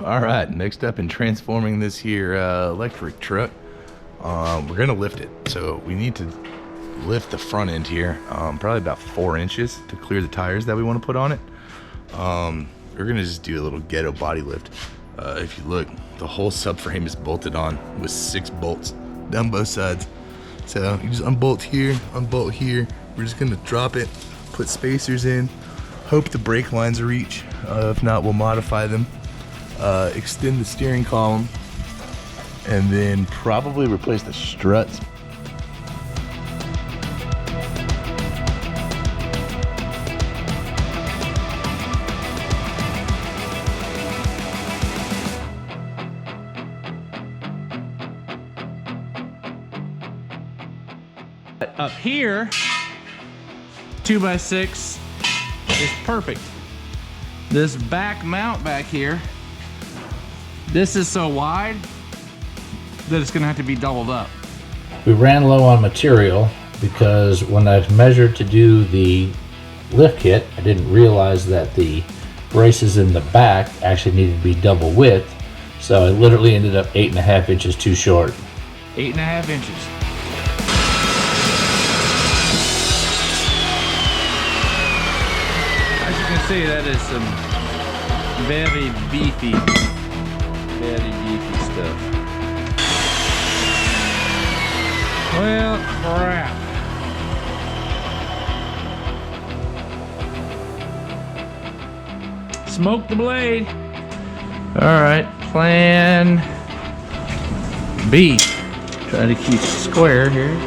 All right, next up in transforming this here electric truck, we're gonna lift it. So we need to lift the front end here, probably about 4 inches to clear the tires that we want to put on it. We're gonna just do a little ghetto body lift. If you look, the whole subframe is bolted on with 6 bolts down both sides. So you just unbolt here, unbolt here. We're just gonna drop it, put spacers in, hope the brake lines reach. If not, we'll modify them. Extend the steering column, and then probably replace the struts. Up here, 2x6 is perfect. This back mount back here, this is so wide that it's gonna have to be doubled up. We ran low on material because when I measured to do the lift kit, I didn't realize that the braces in the back actually needed to be double width. So I literally ended up 8.5 inches too short. 8.5 inches. As you can see, that is some very beefy stuff. Well, crap. Smoke the blade. All right, plan B. Try to keep it square here.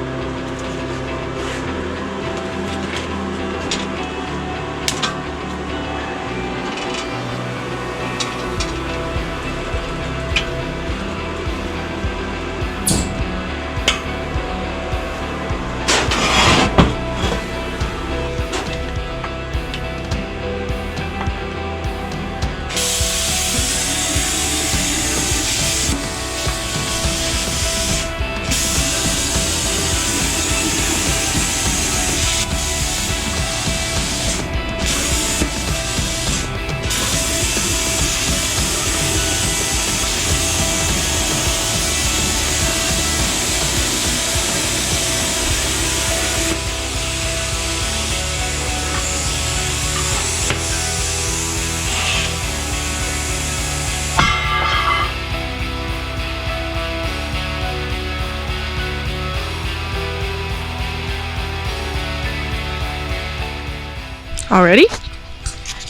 Already?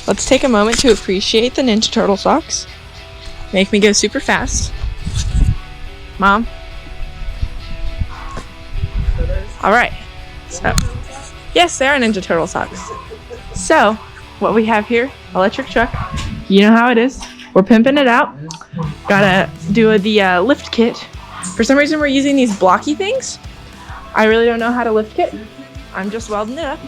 Let's take a moment to appreciate the Ninja Turtle socks. Make me go super fast. Mom. Alright. So, yes, they are Ninja Turtle socks. So, what we have here, electric truck. You know how it is. We're pimping it out. Gotta do the lift kit. For some reason, we're using these blocky things. I really don't know how to lift kit. I'm just welding it up.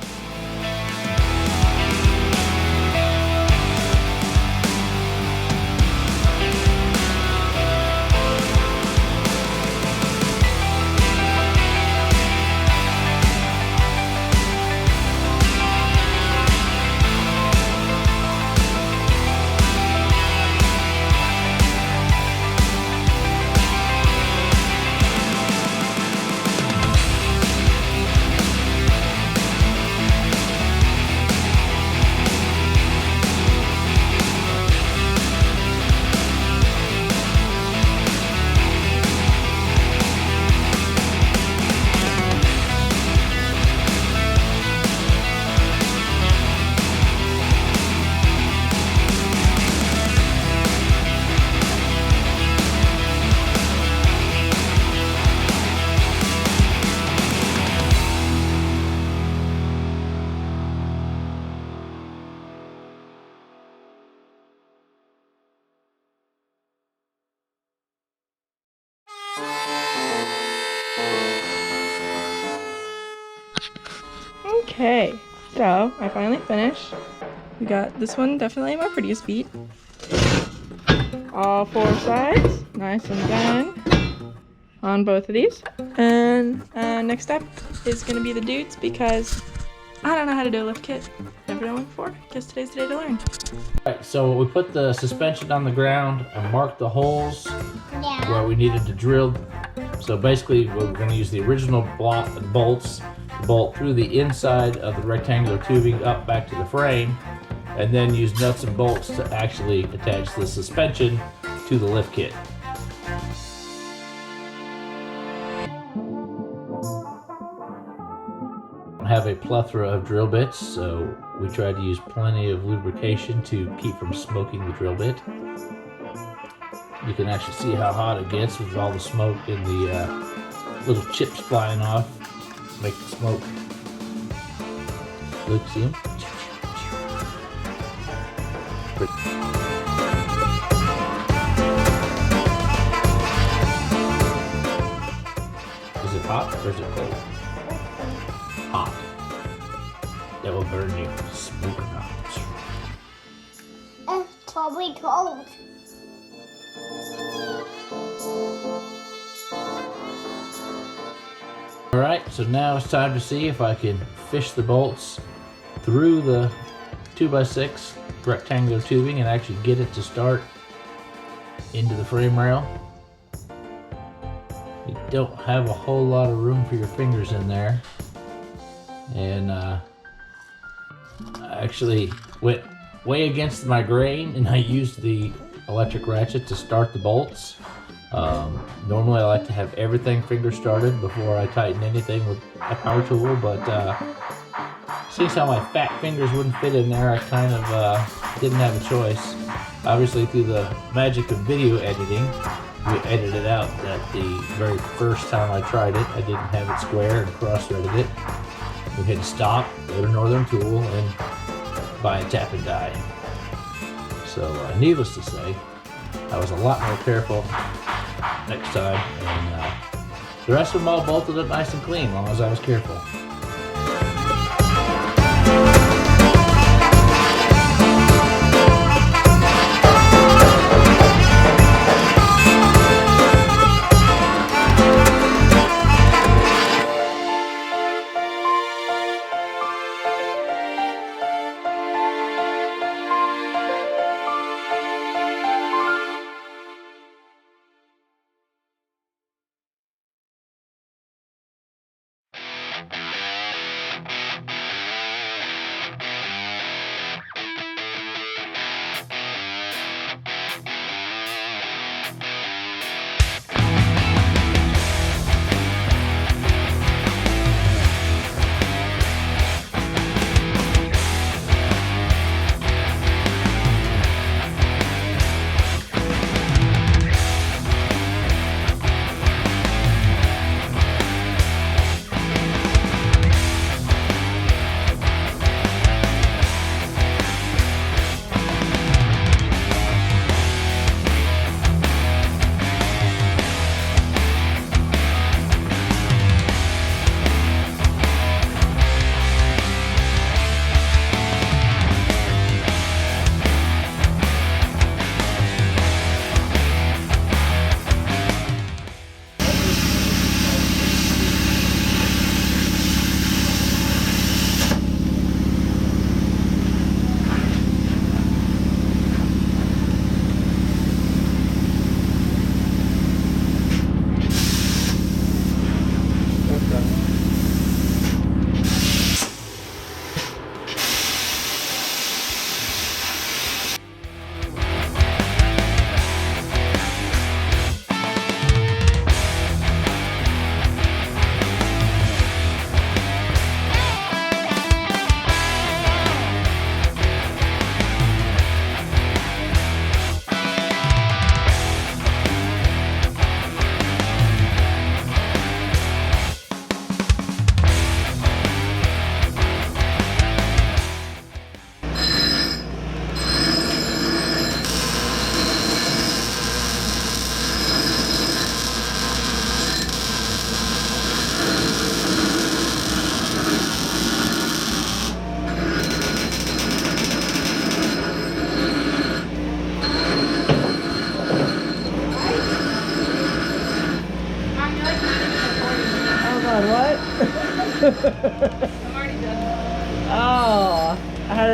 Okay, so I finally finished. We got this one, definitely my prettiest beat. All 4 sides, nice and done on both of these. And next up is gonna be the dudes because I don't know how to do a lift kit. never known before. Guess today's the day to learn. Alright, so we put the suspension on the ground and marked the holes where we needed to drill. So basically, we're going to use the original block and bolts to bolt through the inside of the rectangular tubing up back to the frame, and then use nuts and bolts to actually attach the suspension to the lift kit. I have a plethora of drill bits, so we tried to use plenty of lubrication to keep from smoking the drill bit. You can actually see how hot it gets with all the smoke and the little chips flying off, make the smoke. Look, see them? Is it hot or is it cold? Hot. That will burn you. Smoke knots. It's probably cold. Alright, so now it's time to see if I can fish the bolts through the 2x6 rectangular tubing and actually get it to start into the frame rail. You don't have a whole lot of room for your fingers in there, and I actually went way against my grain and I used the electric ratchet to start the bolts. Normally I like to have everything finger started before I tighten anything with a power tool, but seeing how my fat fingers wouldn't fit in there, I kind of didn't have a choice. Obviously, through the magic of video editing, we edited out that the very first time I tried it, I didn't have it square and cross-threaded it. We had to stop, go to Northern Tool, and buy a tap and die. So, needless to say, I was a lot more careful next time, and the rest of them all bolted up nice and clean, as long as I was careful.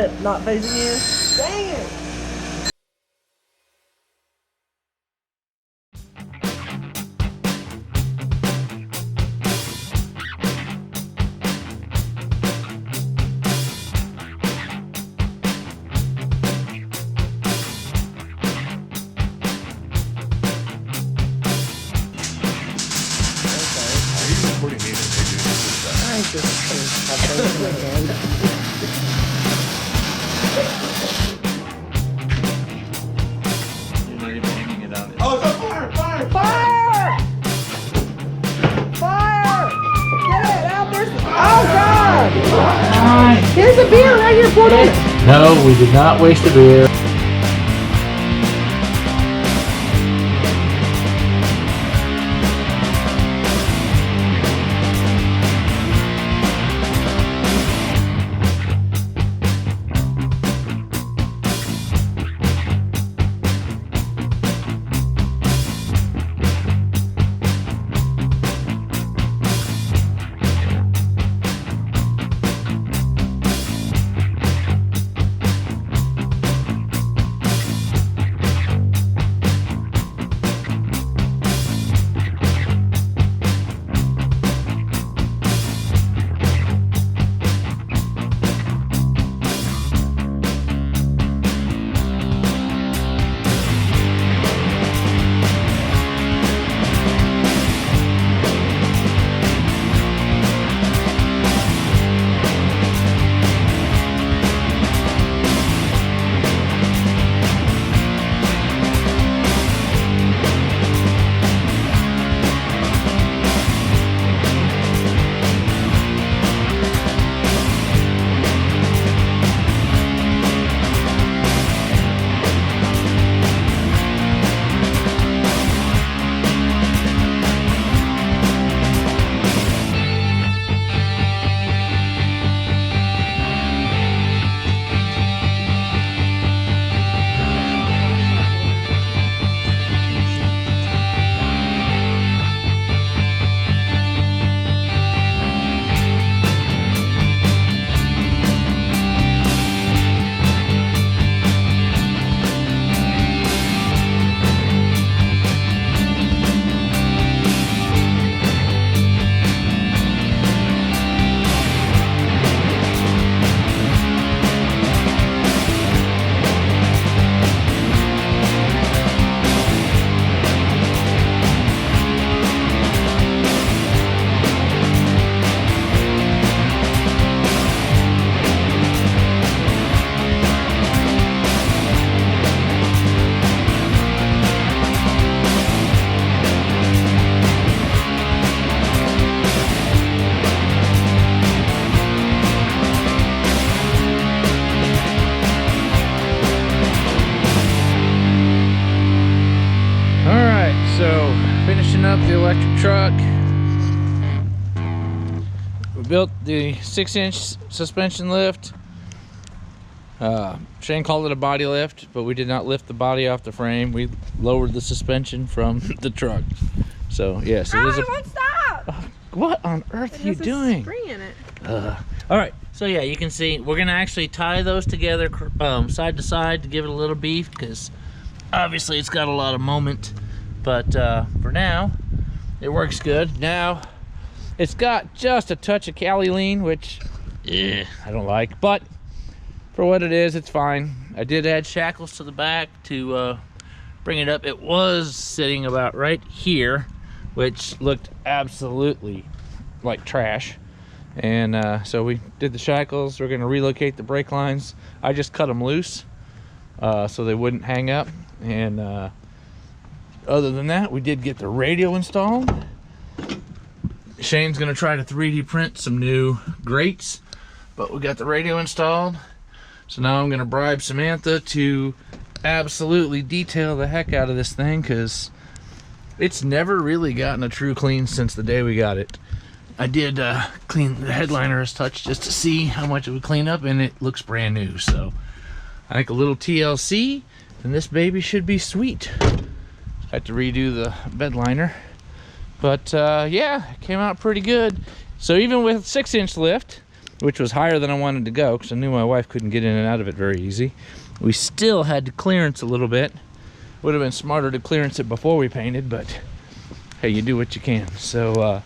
it not facing you? Dang it! I just have things in my hand. You're not even aiming it on it. Oh, it's on fire! Fire! Fire! Fire! Get it out there! Oh God! Here's a beer right here, Porter. No, we did not waste a beer. Finishing up the electric truck. We built the 6-inch suspension lift. Shane called it a body lift, but we did not lift the body off the frame. We lowered the suspension from the truck. So yes, it is a. It won't stop. What on earth are you doing? Spring in it. All right, so yeah, you can see we're gonna actually tie those together side to side to give it a little beef, because obviously it's got a lot of moment. But for now, it works good. Now, it's got just a touch of Cali lean, which I don't like, but for what it is, it's fine. I did add shackles to the back to bring it up. It was sitting about right here, which looked absolutely like trash. And so we did the shackles. We're gonna relocate the brake lines. I just cut them loose so they wouldn't hang up. And other than that, we did get the radio installed. Shane's gonna try to 3D print some new grates, but we got the radio installed. So now I'm gonna bribe Samantha to absolutely detail the heck out of this thing, because it's never really gotten a true clean since the day we got it. I did clean the headliner as touch just to see how much it would clean up, and it looks brand new. So I think a little TLC and this baby should be sweet. I had to redo the bed liner, but yeah, it came out pretty good. So even with 6-inch lift, which was higher than I wanted to go because I knew my wife couldn't get in and out of it very easy. We still had to clearance a little bit. Would have been smarter to clearance it before we painted, but hey, you do what you can. So